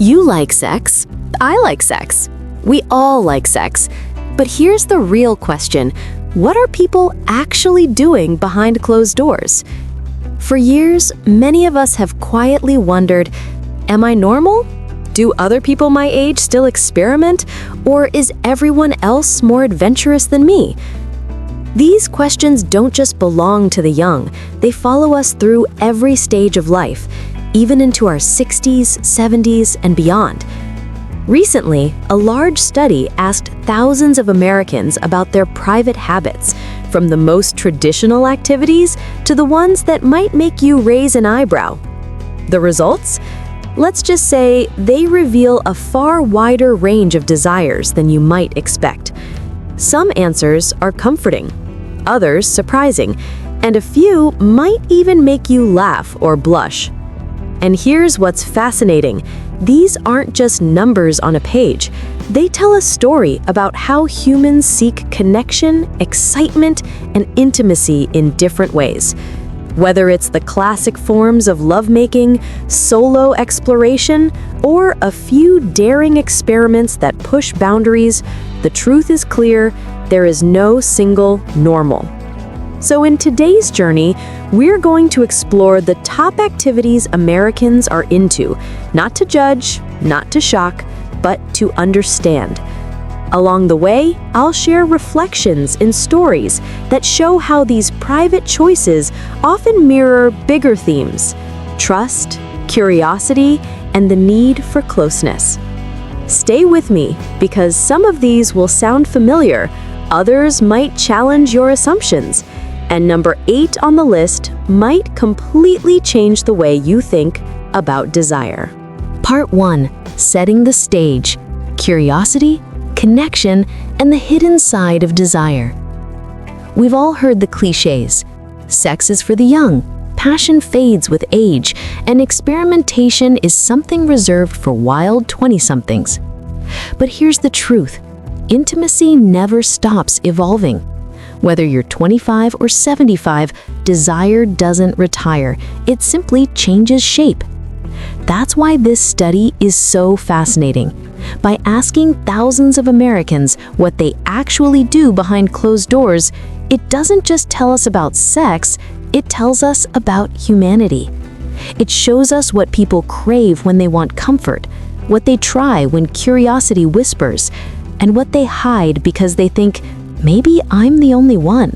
You like sex. I like sex. We all like sex. But here's the real question. What are people actually doing behind closed doors? For years, many of us have quietly wondered, am I normal? Do other people my age still experiment? Or is everyone else more adventurous than me? These questions don't just belong to the young. They follow us through every stage of life, even into our 60s, 70s, and beyond. Recently, a large study asked thousands of Americans about their private habits, from the most traditional activities to the ones that might make you raise an eyebrow. The results? Let's just say they reveal a far wider range of desires than you might expect. Some answers are comforting, others surprising, and a few might even make you laugh or blush. And here's what's fascinating. These aren't just numbers on a page. They tell a story about how humans seek connection, excitement, and intimacy in different ways. Whether it's the classic forms of lovemaking, solo exploration, or a few daring experiments that push boundaries, the truth is clear: there is no single normal. So in today's journey, we're going to explore the top activities Americans are into, not to judge, not to shock, but to understand. Along the way, I'll share reflections and stories that show how these private choices often mirror bigger themes: trust, curiosity, and the need for closeness. Stay with me, because some of these will sound familiar, others might challenge your assumptions, and number 8 on the list might completely change the way you think about desire. Part 1. Setting the stage. Curiosity, connection, and the hidden side of desire. We've all heard the cliches. Sex is for the young, passion fades with age, and experimentation is something reserved for wild 20-somethings. But here's the truth. Intimacy never stops evolving. Whether you're 25 or 75, desire doesn't retire. It simply changes shape. That's why this study is so fascinating. By asking thousands of Americans what they actually do behind closed doors, it doesn't just tell us about sex, it tells us about humanity. It shows us what people crave when they want comfort, what they try when curiosity whispers, and what they hide because they think, maybe I'm the only one.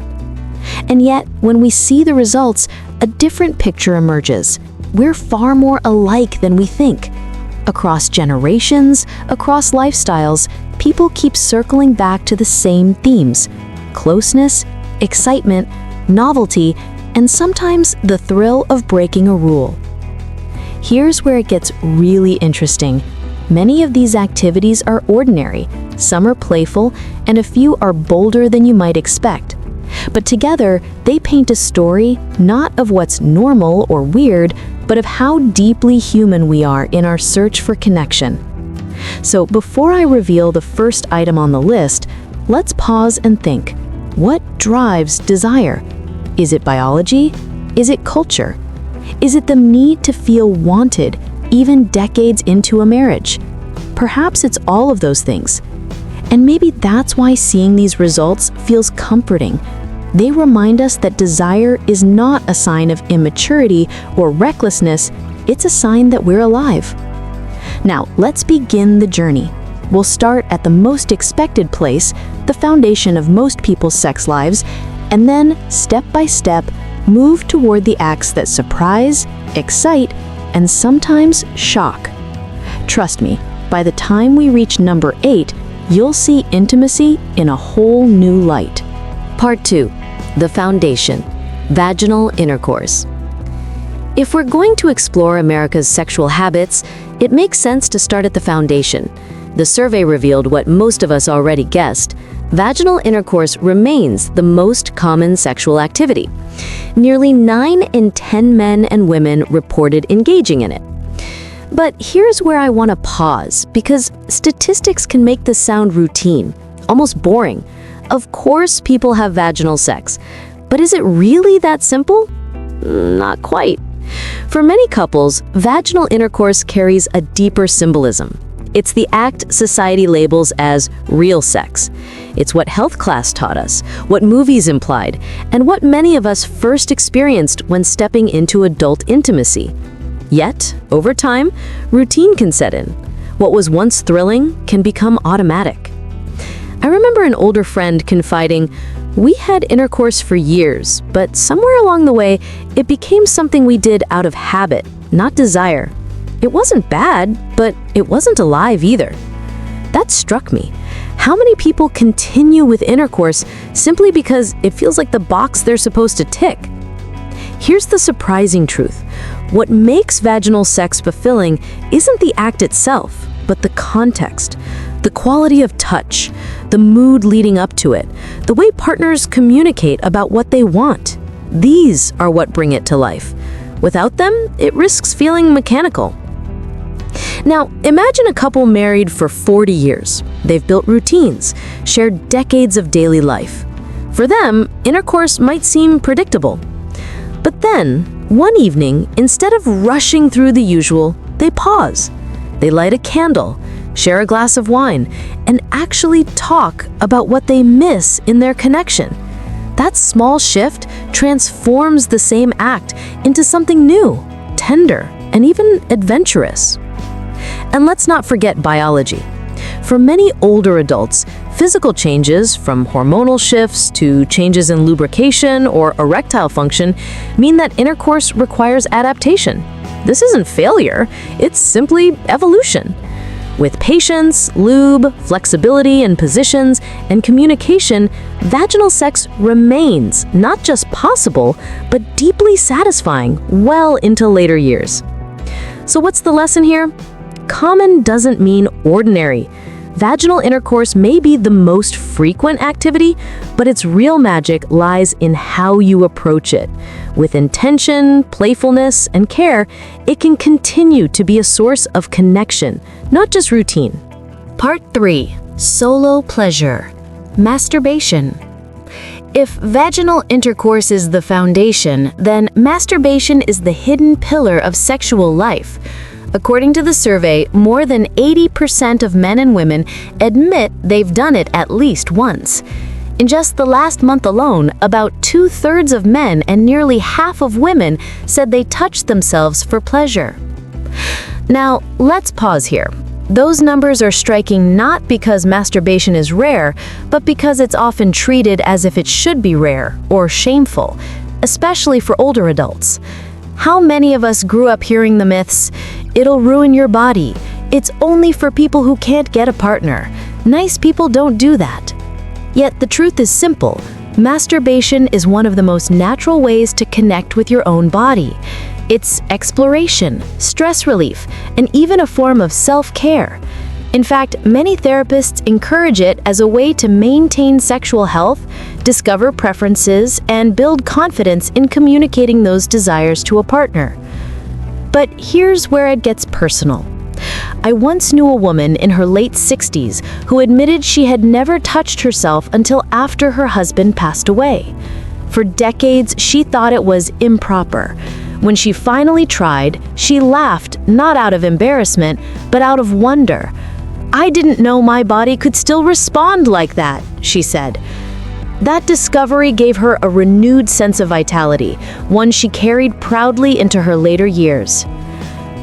And yet, when we see the results, a different picture emerges. We're far more alike than we think. Across generations, across lifestyles, people keep circling back to the same themes: closeness, excitement, novelty, and sometimes the thrill of breaking a rule. Here's where it gets really interesting. Many of these activities are ordinary, some are playful, and a few are bolder than you might expect. But together, they paint a story not of what's normal or weird, but of how deeply human we are in our search for connection. So before I reveal the first item on the list, let's pause and think. What drives desire? Is it biology? Is it culture? Is it the need to feel wanted, even decades into a marriage? Perhaps it's all of those things. And maybe that's why seeing these results feels comforting. They remind us that desire is not a sign of immaturity or recklessness, it's a sign that we're alive. Now, let's begin the journey. We'll start at the most expected place, the foundation of most people's sex lives, and then, step by step, move toward the acts that surprise, excite, and sometimes shock. Trust me, by the time we reach number 8, you'll see intimacy in a whole new light. Part 2. The foundation. Vaginal intercourse. If we're going to explore America's sexual habits, it makes sense to start at the foundation. The survey revealed what most of us already guessed. Vaginal intercourse remains the most common sexual activity. Nearly 9 in 10 men and women reported engaging in it. But here's where I want to pause, because statistics can make this sound routine, almost boring. Of course, people have vaginal sex, but is it really that simple? Not quite. For many couples, vaginal intercourse carries a deeper symbolism. It's the act society labels as real sex. It's what health class taught us, what movies implied, and what many of us first experienced when stepping into adult intimacy. Yet, over time, routine can set in. What was once thrilling can become automatic. I remember an older friend confiding, "We had intercourse for years, but somewhere along the way, it became something we did out of habit, not desire. It wasn't bad, but it wasn't alive either." That struck me. How many people continue with intercourse simply because it feels like the box they're supposed to tick? Here's the surprising truth. What makes vaginal sex fulfilling isn't the act itself, but the context, the quality of touch, the mood leading up to it, the way partners communicate about what they want. These are what bring it to life. Without them, it risks feeling mechanical. Now, imagine a couple married for 40 years. They've built routines, shared decades of daily life. For them, intercourse might seem predictable. But then, one evening, instead of rushing through the usual, they pause. They light a candle, share a glass of wine, and actually talk about what they miss in their connection. That small shift transforms the same act into something new, tender, and even adventurous. And let's not forget biology. For many older adults, physical changes, from hormonal shifts to changes in lubrication or erectile function, mean that intercourse requires adaptation. This isn't failure, it's simply evolution. With patience, lube, flexibility in positions, and communication, vaginal sex remains not just possible, but deeply satisfying well into later years. So what's the lesson here? Common doesn't mean ordinary. Vaginal intercourse may be the most frequent activity, but its real magic lies in how you approach it. With intention, playfulness, and care, it can continue to be a source of connection, not just routine. Part 3. Solo pleasure. Masturbation. If vaginal intercourse is the foundation, then masturbation is the hidden pillar of sexual life. According to the survey, more than 80% of men and women admit they've done it at least once. In just the last month alone, about 2/3 of men and nearly half of women said they touched themselves for pleasure. Now, let's pause here. Those numbers are striking not because masturbation is rare, but because it's often treated as if it should be rare or shameful, especially for older adults. How many of us grew up hearing the myths, "It'll ruin your body. It's only for people who can't get a partner. Nice people don't do that." Yet the truth is simple. Masturbation is one of the most natural ways to connect with your own body. It's exploration, stress relief, and even a form of self-care. In fact, many therapists encourage it as a way to maintain sexual health, discover preferences, and build confidence in communicating those desires to a partner. But here's where it gets personal. I once knew a woman in her late 60s who admitted she had never touched herself until after her husband passed away. For decades, she thought it was improper. When she finally tried, she laughed not out of embarrassment, but out of wonder. "I didn't know my body could still respond like that," she said. That discovery gave her a renewed sense of vitality, one she carried proudly into her later years.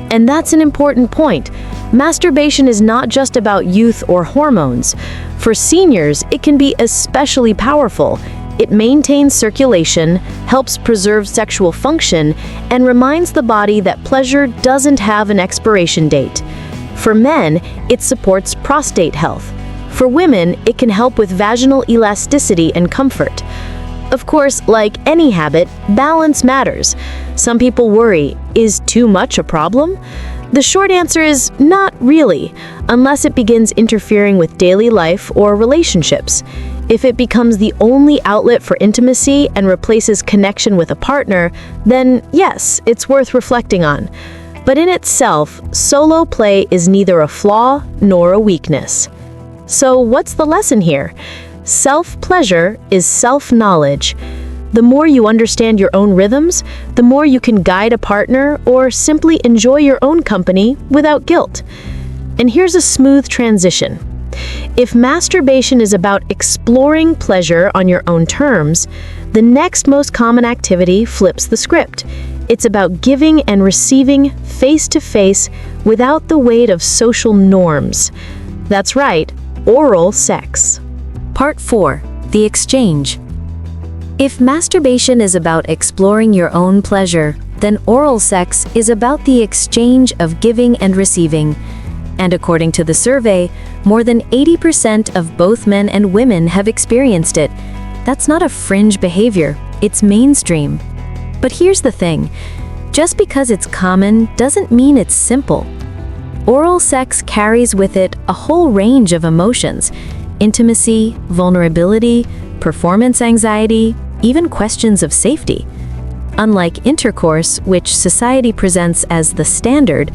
And that's an important point. Masturbation is not just about youth or hormones. For seniors, it can be especially powerful. It maintains circulation, helps preserve sexual function, and reminds the body that pleasure doesn't have an expiration date. For men, it supports prostate health. For women, it can help with vaginal elasticity and comfort. Of course, like any habit, balance matters. Some people worry, is too much a problem? The short answer is not really, unless it begins interfering with daily life or relationships. If it becomes the only outlet for intimacy and replaces connection with a partner, then yes, it's worth reflecting on. But in itself, solo play is neither a flaw nor a weakness. So what's the lesson here? Self-pleasure is self-knowledge. The more you understand your own rhythms, the more you can guide a partner or simply enjoy your own company without guilt. And here's a smooth transition. If masturbation is about exploring pleasure on your own terms, the next most common activity flips the script. It's about giving and receiving face-to-face without the weight of social norms. That's right, oral sex. Part 4. The exchange. If masturbation is about exploring your own pleasure, then oral sex is about the exchange of giving and receiving. And according to the survey, more than 80% of both men and women have experienced it. That's not a fringe behavior, it's mainstream. But here's the thing, just because it's common doesn't mean it's simple. Oral sex carries with it a whole range of emotions: intimacy, vulnerability, performance anxiety, even questions of safety. Unlike intercourse, which society presents as the standard,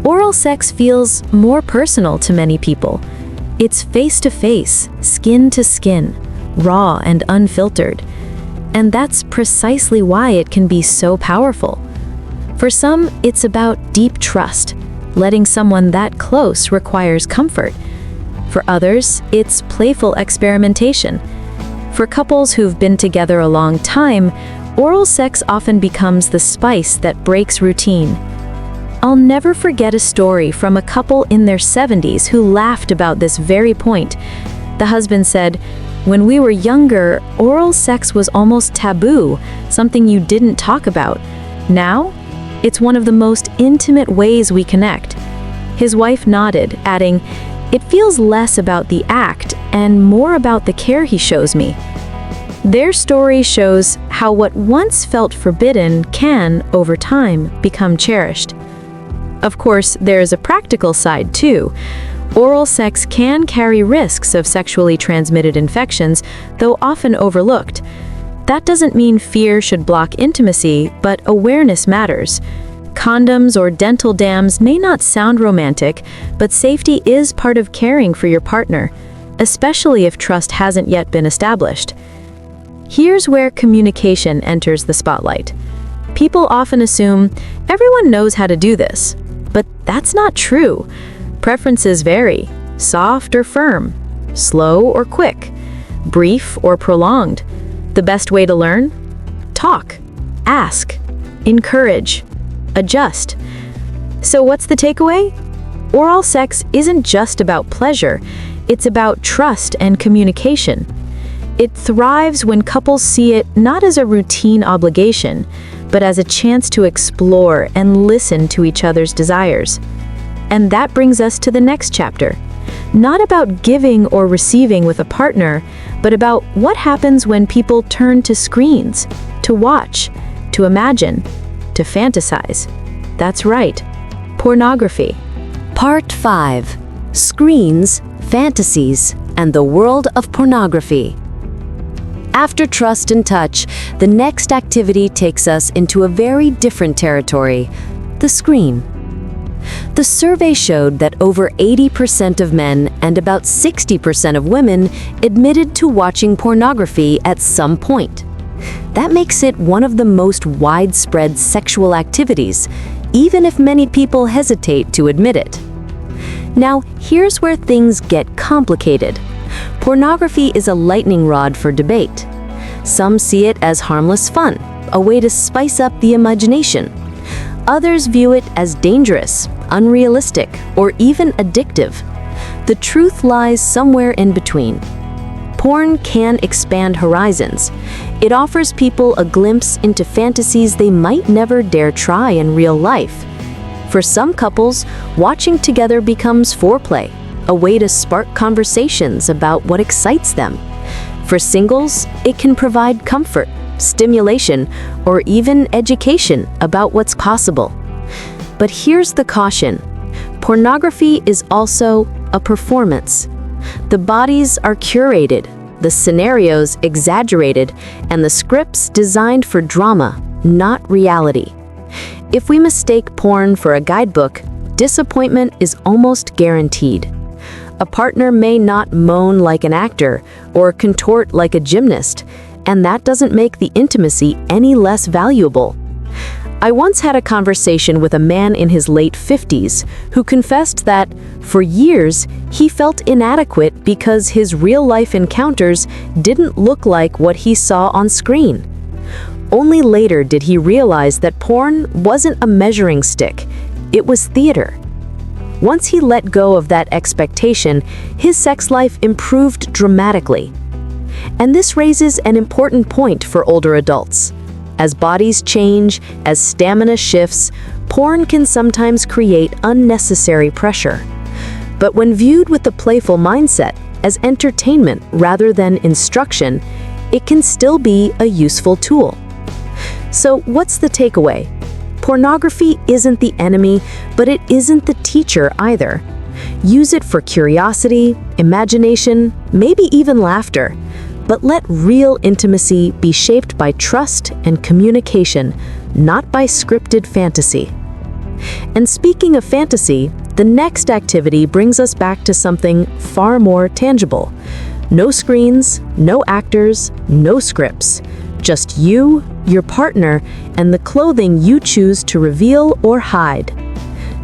oral sex feels more personal to many people. It's face-to-face, skin-to-skin, raw and unfiltered. And that's precisely why it can be so powerful. For some, it's about deep trust. Letting someone that close requires comfort. For others, it's playful experimentation. For couples who've been together a long time, oral sex often becomes the spice that breaks routine. I'll never forget a story from a couple in their 70s who laughed about this very point. The husband said, "When we were younger, oral sex was almost taboo, something you didn't talk about. Now, it's one of the most intimate ways we connect." His wife nodded, adding, "It feels less about the act and more about the care he shows me." Their story shows how what once felt forbidden can, over time, become cherished. Of course, there is a practical side too. Oral sex can carry risks of sexually transmitted infections, though often overlooked. That doesn't mean fear should block intimacy, but awareness matters. Condoms or dental dams may not sound romantic, but safety is part of caring for your partner, especially if trust hasn't yet been established. Here's where communication enters the spotlight. People often assume everyone knows how to do this, but that's not true. Preferences vary: soft or firm, slow or quick, brief or prolonged. The best way to learn? Talk, ask, encourage, adjust. So what's the takeaway? Oral sex isn't just about pleasure, it's about trust and communication. It thrives when couples see it not as a routine obligation, but as a chance to explore and listen to each other's desires. And that brings us to the next chapter. Not about giving or receiving with a partner, but about what happens when people turn to screens, to watch, to imagine, to fantasize. That's right, pornography. Part 5. Screens, fantasies, and the world of pornography. After trust and touch, the next activity takes us into a very different territory: the screen. The survey showed that over 80% of men and about 60% of women admitted to watching pornography at some point. That makes it one of the most widespread sexual activities, even if many people hesitate to admit it. Now, here's where things get complicated. Pornography is a lightning rod for debate. Some see it as harmless fun, a way to spice up the imagination. Others view it as dangerous, unrealistic, or even addictive. The truth lies somewhere in between. Porn can expand horizons. It offers people a glimpse into fantasies they might never dare try in real life. For some couples, watching together becomes foreplay, a way to spark conversations about what excites them. For singles, it can provide comfort, stimulation, or even education about what's possible. But here's the caution. Pornography is also a performance. The bodies are curated, the scenarios exaggerated, and the scripts designed for drama, not reality. If we mistake porn for a guidebook, disappointment is almost guaranteed. A partner may not moan like an actor or contort like a gymnast, And that doesn't make the intimacy any less valuable. I once had a conversation with a man in his late 50s who confessed that, for years, he felt inadequate because his real-life encounters didn't look like what he saw on screen. Only later did he realize that porn wasn't a measuring stick, it was theater. Once he let go of that expectation, his sex life improved dramatically. And this raises an important point for older adults. As bodies change, as stamina shifts, porn can sometimes create unnecessary pressure. But when viewed with the playful mindset, as entertainment rather than instruction, it can still be a useful tool. So what's the takeaway? Pornography isn't the enemy, but it isn't the teacher either. Use it for curiosity, imagination, maybe even laughter. But let real intimacy be shaped by trust and communication, not by scripted fantasy. And speaking of fantasy, the next activity brings us back to something far more tangible. No screens, no actors, no scripts. Just you, your partner, and the clothing you choose to reveal or hide.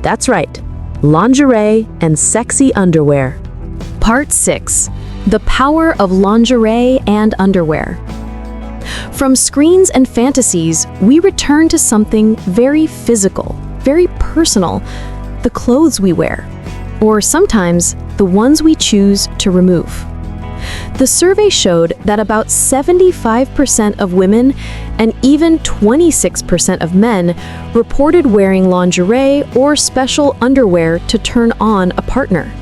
That's right, lingerie and sexy underwear. Part 6. The power of lingerie and underwear. From screens and fantasies, we return to something very physical, very personal, the clothes we wear, or sometimes the ones we choose to remove. The survey showed that about 75% of women and even 26% of men reported wearing lingerie or special underwear to turn on a partner.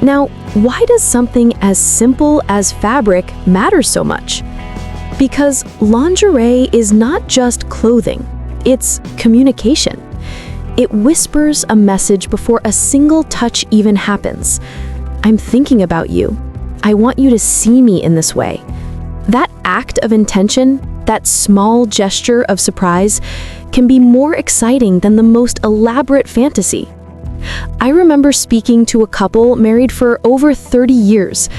Now, why does something as simple as fabric matter so much? Because lingerie is not just clothing, it's communication. It whispers a message before a single touch even happens. I'm thinking about you. I want you to see me in this way. That act of intention, that small gesture of surprise, can be more exciting than the most elaborate fantasy. I remember speaking to a couple married for over 30 years.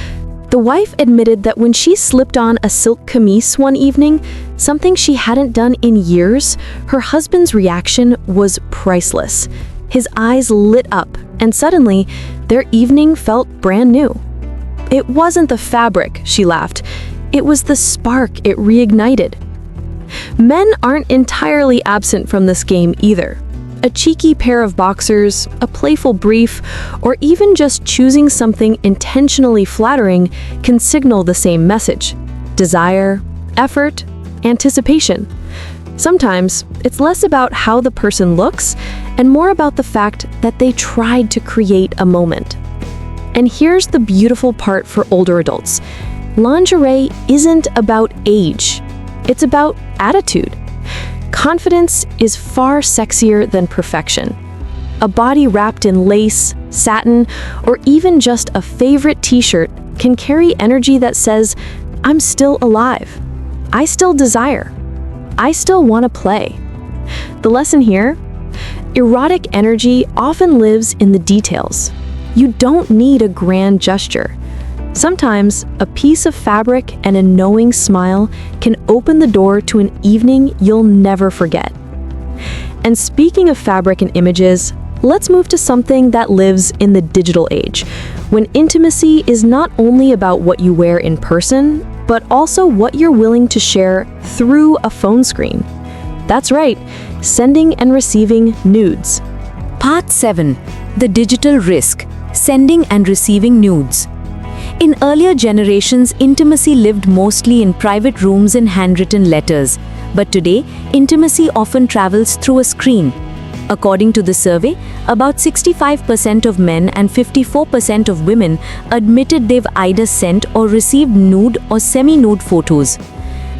The wife admitted that when she slipped on a silk camise one evening, something she hadn't done in years, her husband's reaction was priceless. His eyes lit up, and suddenly, their evening felt brand new. It wasn't the fabric, she laughed. It was the spark it reignited. Men aren't entirely absent from this game either. A cheeky pair of boxers, a playful brief, or even just choosing something intentionally flattering can signal the same message: desire, effort, anticipation. Sometimes it's less about how the person looks and more about the fact that they tried to create a moment. And here's the beautiful part for older adults. Lingerie isn't about age. It's about attitude. Confidence is far sexier than perfection. A body wrapped in lace, satin, or even just a favorite t-shirt can carry energy that says, I'm still alive. I still desire. I still want to play. The lesson here? Erotic energy often lives in the details. You don't need a grand gesture. Sometimes, a piece of fabric and a knowing smile can open the door to an evening you'll never forget. And speaking of fabric and images, let's move to something that lives in the digital age, when intimacy is not only about what you wear in person, but also what you're willing to share through a phone screen. That's right, sending and receiving nudes. Part 7. The digital risk: sending and receiving nudes. In earlier generations, intimacy lived mostly in private rooms and handwritten letters. But today, intimacy often travels through a screen. According to the survey, about 65% of men and 54% of women admitted they've either sent or received nude or semi-nude photos.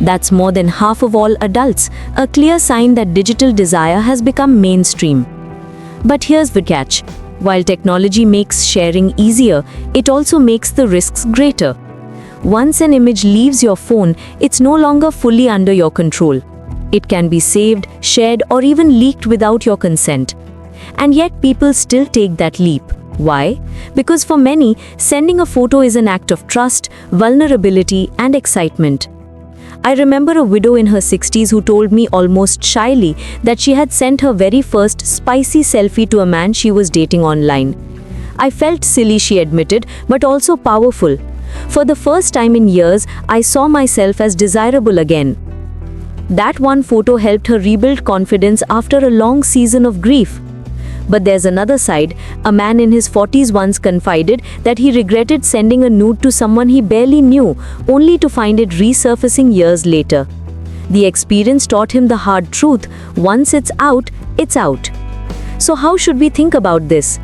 That's more than half of all adults, a clear sign that digital desire has become mainstream. But here's the catch. While technology makes sharing easier, it also makes the risks greater. Once an image leaves your phone, it's no longer fully under your control. It can be saved, shared, or even leaked without your consent. And yet people still take that leap. Why? Because for many, sending a photo is an act of trust, vulnerability, and excitement. I remember a widow in her 60s who told me almost shyly that she had sent her very first spicy selfie to a man she was dating online. I felt silly, she admitted, but also powerful. For the first time in years, I saw myself as desirable again. That one photo helped her rebuild confidence after a long season of grief. But there's another side. A man in his 40s once confided that he regretted sending a nude to someone he barely knew, only to find it resurfacing years later. The experience taught him the hard truth: once it's out, it's out. So how should we think about this?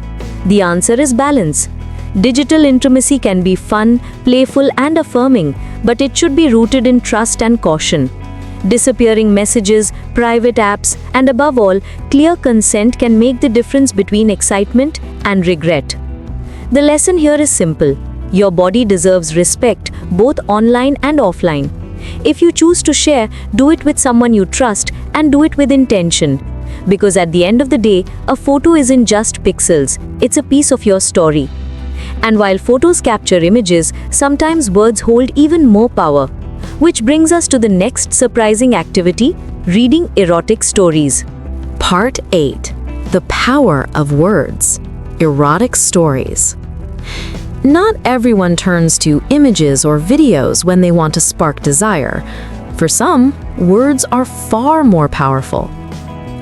The answer is balance. Digital intimacy can be fun, playful, and affirming, but it should be rooted in trust and caution. Disappearing messages, private apps, and above all, clear consent can make the difference between excitement and regret. The lesson here is simple. Your body deserves respect, both online and offline. If you choose to share, do it with someone you trust and do it with intention. Because at the end of the day, a photo isn't just pixels, it's a piece of your story. And while photos capture images, sometimes words hold even more power. Which brings us to the next surprising activity, reading erotic stories. Part 8. The Power of Words. Erotic Stories. Not everyone turns to images or videos when they want to spark desire. For some, words are far more powerful.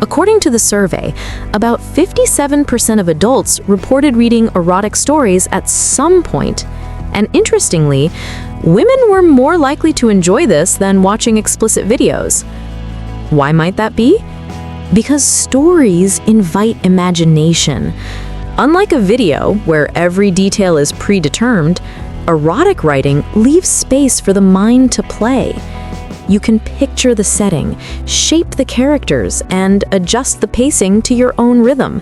According to the survey, about 57% of adults reported reading erotic stories at some point. And interestingly, women were more likely to enjoy this than watching explicit videos. Why might that be? Because stories invite imagination. Unlike a video, where every detail is predetermined, erotic writing leaves space for the mind to play. You can picture the setting, shape the characters, and adjust the pacing to your own rhythm.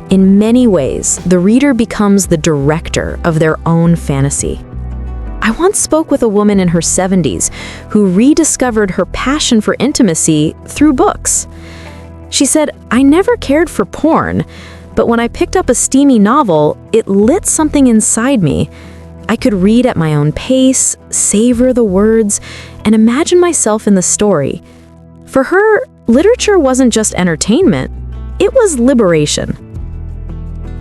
In many ways, the reader becomes the director of their own fantasy. I once spoke with a woman in her 70s who rediscovered her passion for intimacy through books. She said, "I never cared for porn, but when I picked up a steamy novel, it lit something inside me. I could read at my own pace, savor the words, and imagine myself in the story." For her, literature wasn't just entertainment, it was liberation.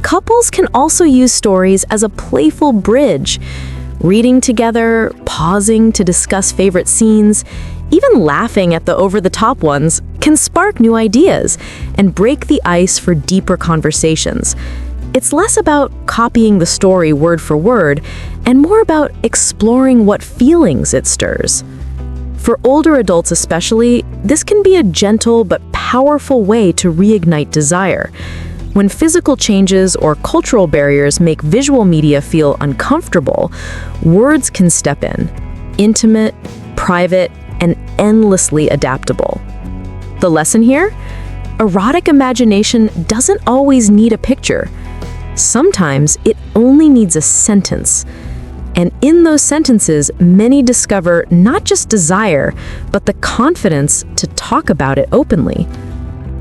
Couples can also use stories as a playful bridge. Reading together, pausing to discuss favorite scenes, even laughing at the over-the-top ones can spark new ideas and break the ice for deeper conversations. It's less about copying the story word for word and more about exploring what feelings it stirs. For older adults especially, this can be a gentle but powerful way to reignite desire. When physical changes or cultural barriers make visual media feel uncomfortable, words can step in, intimate, private, and endlessly adaptable. The lesson here? Erotic imagination doesn't always need a picture. Sometimes it only needs a sentence. And in those sentences, many discover not just desire, but the confidence to talk about it openly.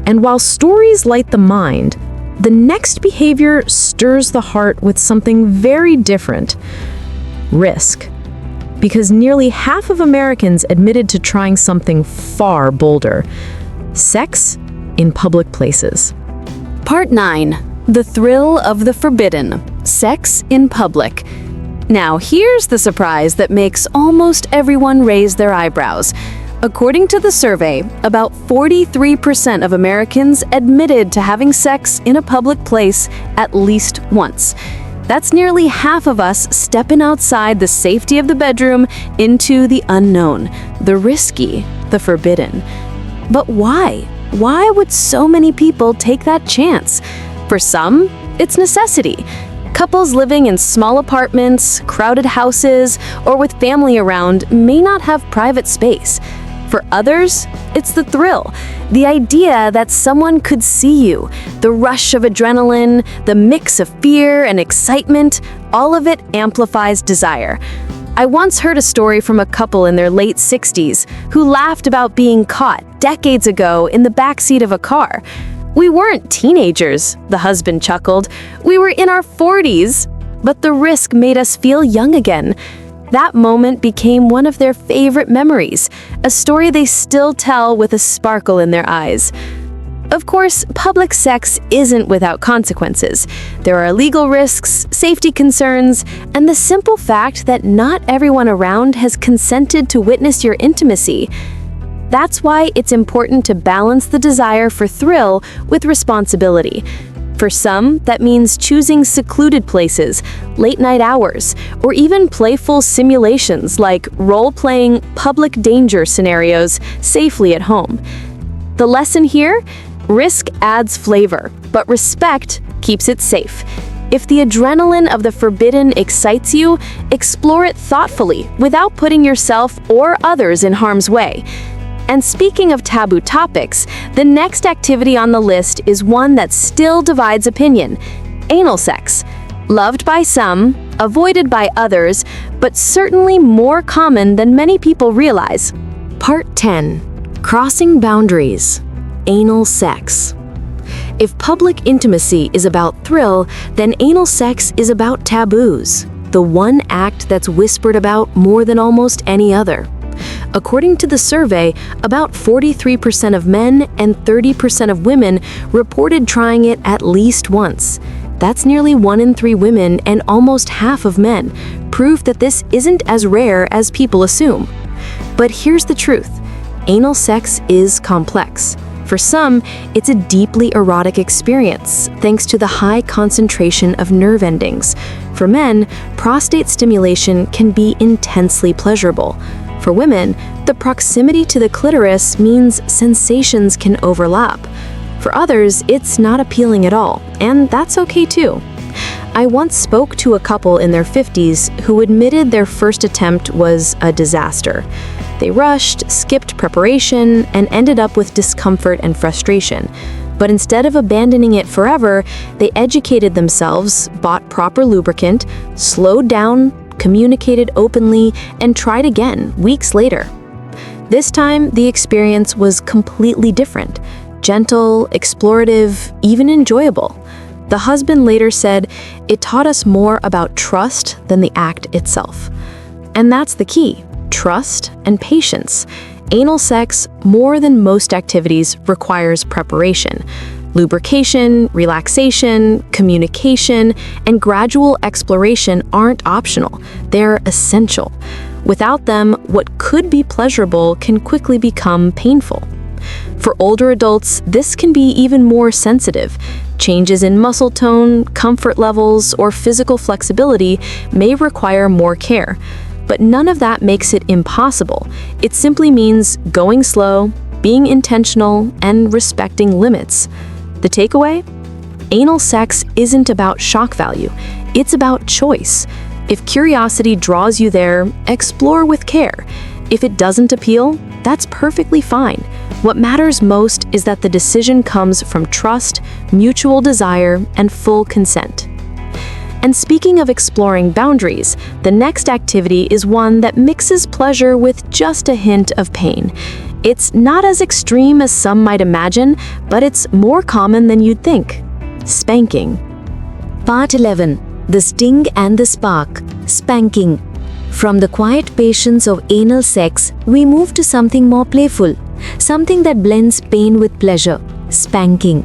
And while stories light the mind, the next behavior stirs the heart with something very different: risk. Because nearly half of Americans admitted to trying something far bolder: sex in public places. Part 9. The Thrill of the Forbidden. Sex in Public. Now, here's the surprise that makes almost everyone raise their eyebrows. According to the survey, about 43% of Americans admitted to having sex in a public place at least once. That's nearly half of us stepping outside the safety of the bedroom into the unknown, the risky, the forbidden. But why? Why would so many people take that chance? For some, it's necessity. Couples living in small apartments, crowded houses, or with family around may not have private space. For others, it's the thrill, the idea that someone could see you, the rush of adrenaline, the mix of fear and excitement, all of it amplifies desire. I once heard a story from a couple in their late 60s who laughed about being caught decades ago in the backseat of a car. "We weren't teenagers," the husband chuckled. "We were in our 40s." But the risk made us feel young again. That moment became one of their favorite memories, a story they still tell with a sparkle in their eyes. Of course, public sex isn't without consequences. There are legal risks, safety concerns, and the simple fact that not everyone around has consented to witness your intimacy. That's why it's important to balance the desire for thrill with responsibility. For some, that means choosing secluded places, late-night hours, or even playful simulations like role-playing public danger scenarios safely at home. The lesson here? Risk adds flavor, but respect keeps it safe. If the adrenaline of the forbidden excites you, explore it thoughtfully without putting yourself or others in harm's way. And speaking of taboo topics, the next activity on the list is one that still divides opinion: anal sex. Loved by some, avoided by others, but certainly more common than many people realize. Part 10. Crossing boundaries. Anal sex. If public intimacy is about thrill, then anal sex is about taboos, the one act that's whispered about more than almost any other. According to the survey, about 43% of men and 30% of women reported trying it at least once. That's nearly 1 in 3 women and almost half of men, proof that this isn't as rare as people assume. But here's the truth: anal sex is complex. For some, it's a deeply erotic experience, thanks to the high concentration of nerve endings. For men, prostate stimulation can be intensely pleasurable. For women, the proximity to the clitoris means sensations can overlap. For others, it's not appealing at all, and that's okay too. I once spoke to a couple in their 50s who admitted their first attempt was a disaster. They rushed, skipped preparation, and ended up with discomfort and frustration. But instead of abandoning it forever, they educated themselves, bought proper lubricant, slowed down, communicated openly, and tried again weeks later. This time, the experience was completely different: gentle, explorative, even enjoyable. The husband later said, "It taught us more about trust than the act itself." And that's the key: trust and patience. Anal sex, more than most activities, requires preparation. Lubrication, relaxation, communication, and gradual exploration aren't optional. They're essential. Without them, what could be pleasurable can quickly become painful. For older adults, this can be even more sensitive. Changes in muscle tone, comfort levels, or physical flexibility may require more care. But none of that makes it impossible. It simply means going slow, being intentional, and respecting limits. The takeaway? Anal sex isn't about shock value. It's about choice. If curiosity draws you there, explore with care. If it doesn't appeal, that's perfectly fine. What matters most is that the decision comes from trust, mutual desire, and full consent. And speaking of exploring boundaries, the next activity is one that mixes pleasure with just a hint of pain. It's not as extreme as some might imagine, but it's more common than you'd think. Spanking. Part 11. The Sting and the Spark. Spanking. From the quiet patience of anal sex, we move to something more playful, something that blends pain with pleasure. Spanking.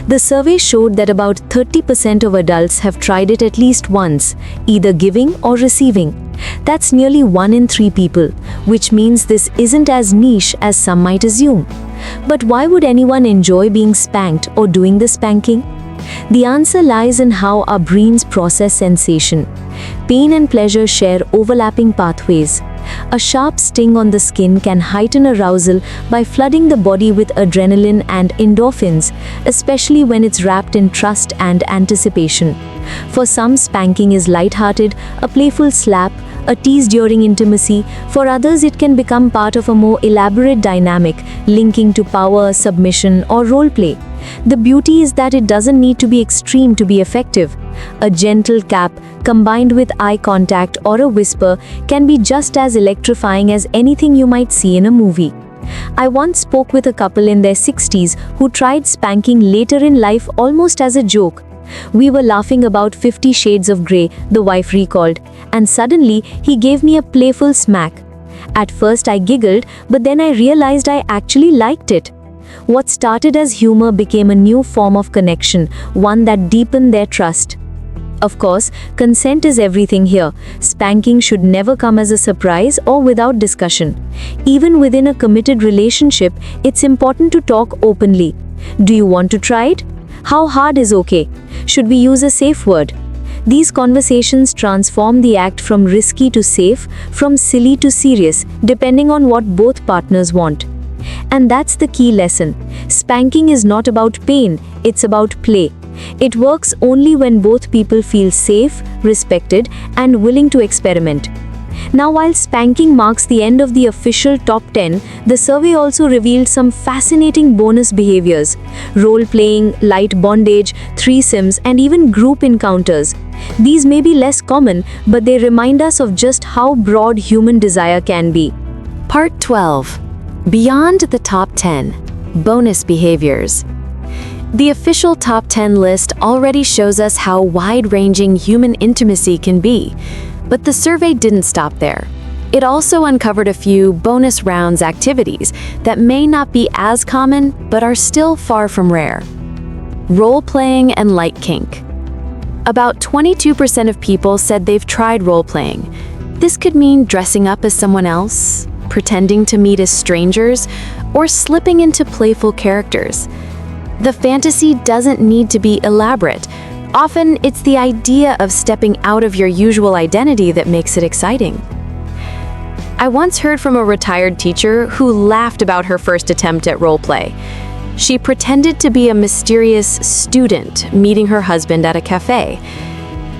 The survey showed that about 30% of adults have tried it at least once, either giving or receiving. That's nearly 1 in 3 people, which means this isn't as niche as some might assume. But why would anyone enjoy being spanked or doing the spanking? The answer lies in how our brains process sensation. Pain and pleasure share overlapping pathways. A sharp sting on the skin can heighten arousal by flooding the body with adrenaline and endorphins, especially when it's wrapped in trust and anticipation. For some, spanking is lighthearted, a playful slap, a tease during intimacy. For others, it can become part of a more elaborate dynamic, linking to power, submission, or role play. The beauty is that it doesn't need to be extreme to be effective. A gentle cap, combined with eye contact or a whisper, can be just as electrifying as anything you might see in a movie. I once spoke with a couple in their 60s who tried spanking later in life almost as a joke. We were laughing about 50 Shades of Grey, the wife recalled, and suddenly he gave me a playful smack. At first I giggled, but then I realized I actually liked it. What started as humor became a new form of connection, one that deepened their trust. Of course, consent is everything here. Spanking should never come as a surprise or without discussion. Even within a committed relationship, it's important to talk openly. Do you want to try it? How hard is okay? Should we use a safe word? These conversations transform the act from risky to safe, from silly to serious, depending on what both partners want. And that's the key lesson. Spanking is not about pain, it's about play. It works only when both people feel safe, respected, and willing to experiment. Now, while spanking marks the end of the official top 10, the survey also revealed some fascinating bonus behaviors: role-playing, light bondage, threesomes, and even group encounters. These may be less common, but they remind us of just how broad human desire can be. Part 12. Beyond the top 10. Bonus behaviors. The official top 10 list already shows us how wide-ranging human intimacy can be. But the survey didn't stop there. It also uncovered a few bonus rounds activities that may not be as common, but are still far from rare. Role-playing and light kink. About 22% of people said they've tried role-playing. This could mean dressing up as someone else, pretending to meet as strangers, or slipping into playful characters. The fantasy doesn't need to be elaborate. Often, it's the idea of stepping out of your usual identity that makes it exciting. I once heard from a retired teacher who laughed about her first attempt at roleplay. She pretended to be a mysterious student meeting her husband at a cafe.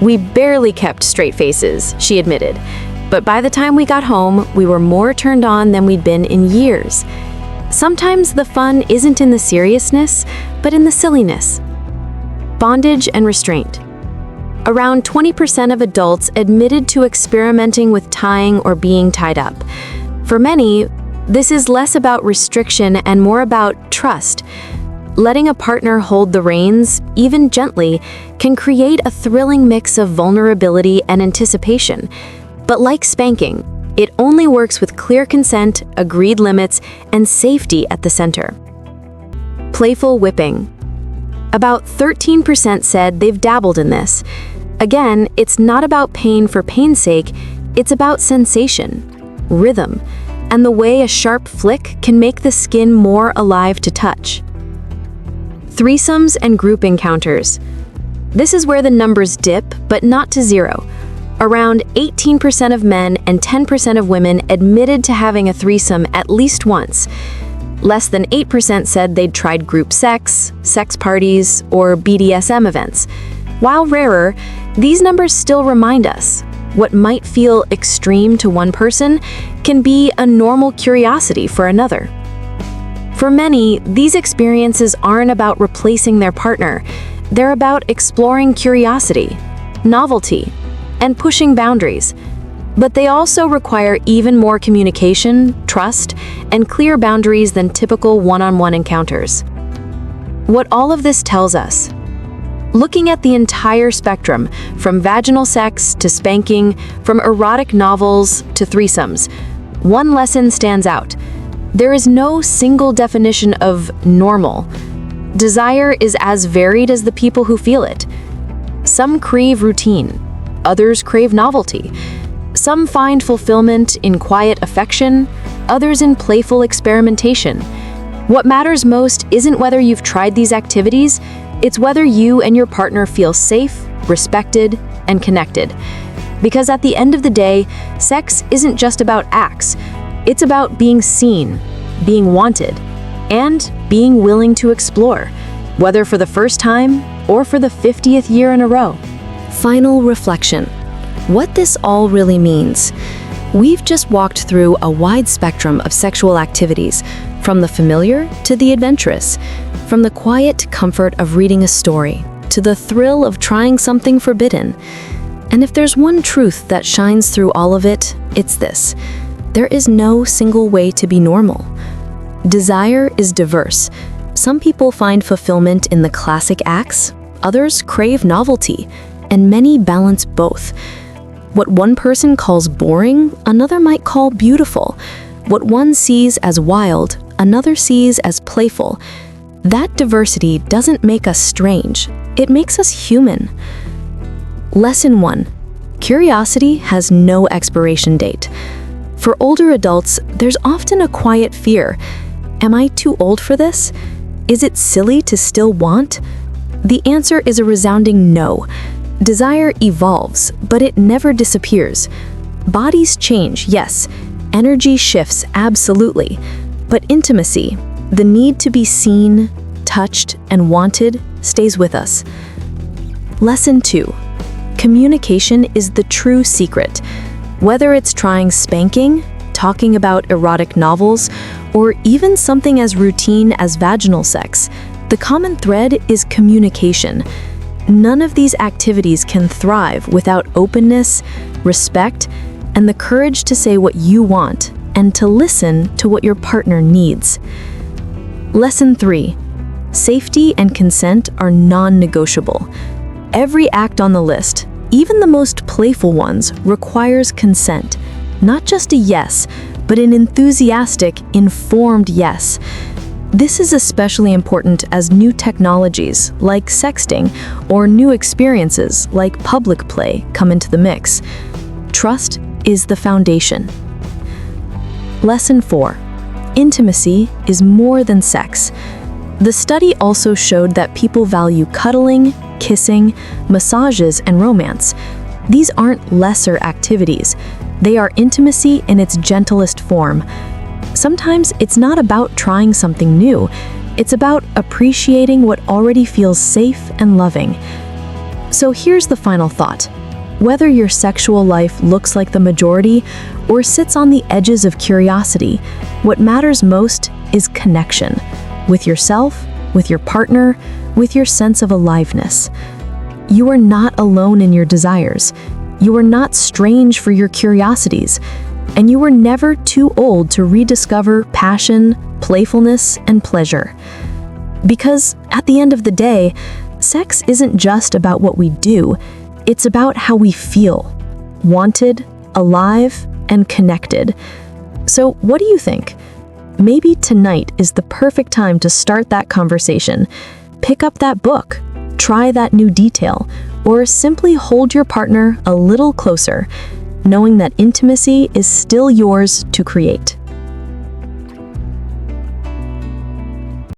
We barely kept straight faces, she admitted. But by the time we got home, we were more turned on than we'd been in years. Sometimes the fun isn't in the seriousness, but in the silliness. Bondage and restraint. Around 20% of adults admitted to experimenting with tying or being tied up. For many, this is less about restriction and more about trust. Letting a partner hold the reins, even gently, can create a thrilling mix of vulnerability and anticipation. But like spanking, it only works with clear consent, agreed limits, and safety at the center. Playful whipping. About 13% said they've dabbled in this. Again, it's not about pain for pain's sake, it's about sensation, rhythm, and the way a sharp flick can make the skin more alive to touch. Threesomes and group encounters. This is where the numbers dip, but not to zero. Around 18% of men and 10% of women admitted to having a threesome at least once. Less than 8% said they'd tried group sex, sex parties, or BDSM events. While rarer, these numbers still remind us what might feel extreme to one person can be a normal curiosity for another. For many, these experiences aren't about replacing their partner. They're about exploring curiosity, novelty, and pushing boundaries. But they also require even more communication, trust, and clear boundaries than typical one-on-one encounters. What all of this tells us: looking at the entire spectrum, from vaginal sex to spanking, from erotic novels to threesomes, one lesson stands out. There is no single definition of normal. Desire is as varied as the people who feel it. Some crave routine, others crave novelty. Some find fulfillment in quiet affection, others in playful experimentation. What matters most isn't whether you've tried these activities, it's whether you and your partner feel safe, respected, and connected. Because at the end of the day, sex isn't just about acts. It's about being seen, being wanted, and being willing to explore, whether for the first time or for the 50th year in a row. Final reflection. What this all really means. We've just walked through a wide spectrum of sexual activities, from the familiar to the adventurous, from the quiet comfort of reading a story to the thrill of trying something forbidden. And if there's one truth that shines through all of it, it's this: there is no single way to be normal. Desire is diverse. Some people find fulfillment in the classic acts, others crave novelty, and many balance both. What one person calls boring, another might call beautiful. What one sees as wild, another sees as playful. That diversity doesn't make us strange, it makes us human. Lesson 1. Curiosity has no expiration date. For older adults, there's often a quiet fear. Am I too old for this? Is it silly to still want? The answer is a resounding no. Desire evolves, but it never disappears. Bodies change, yes. Energy shifts, absolutely. But intimacy, the need to be seen, touched, and wanted, stays with us. Lesson 2. Communication is the true secret. Whether it's trying spanking, talking about erotic novels, or even something as routine as vaginal sex, the common thread is communication. None of these activities can thrive without openness, respect, and the courage to say what you want and to listen to what your partner needs. Lesson 3. Safety and consent are non-negotiable. Every act on the list, even the most playful ones, requires consent. Not just a yes, but an enthusiastic, informed yes. This is especially important as new technologies, like sexting, or new experiences, like public play, come into the mix. Trust is the foundation. Lesson 4. Intimacy is more than sex. The study also showed that people value cuddling, kissing, massages, and romance. These aren't lesser activities. They are intimacy in its gentlest form. Sometimes it's not about trying something new. It's about appreciating what already feels safe and loving. So here's the final thought. Whether your sexual life looks like the majority or sits on the edges of curiosity, what matters most is connection. With yourself, with your partner, with your sense of aliveness. You are not alone in your desires. You are not strange for your curiosities. And you were never too old to rediscover passion, playfulness, and pleasure. Because at the end of the day, sex isn't just about what we do, it's about how we feel, wanted, alive, and connected. So what do you think? Maybe tonight is the perfect time to start that conversation. Pick up that book, try that new detail, or simply hold your partner a little closer, knowing that intimacy is still yours to create.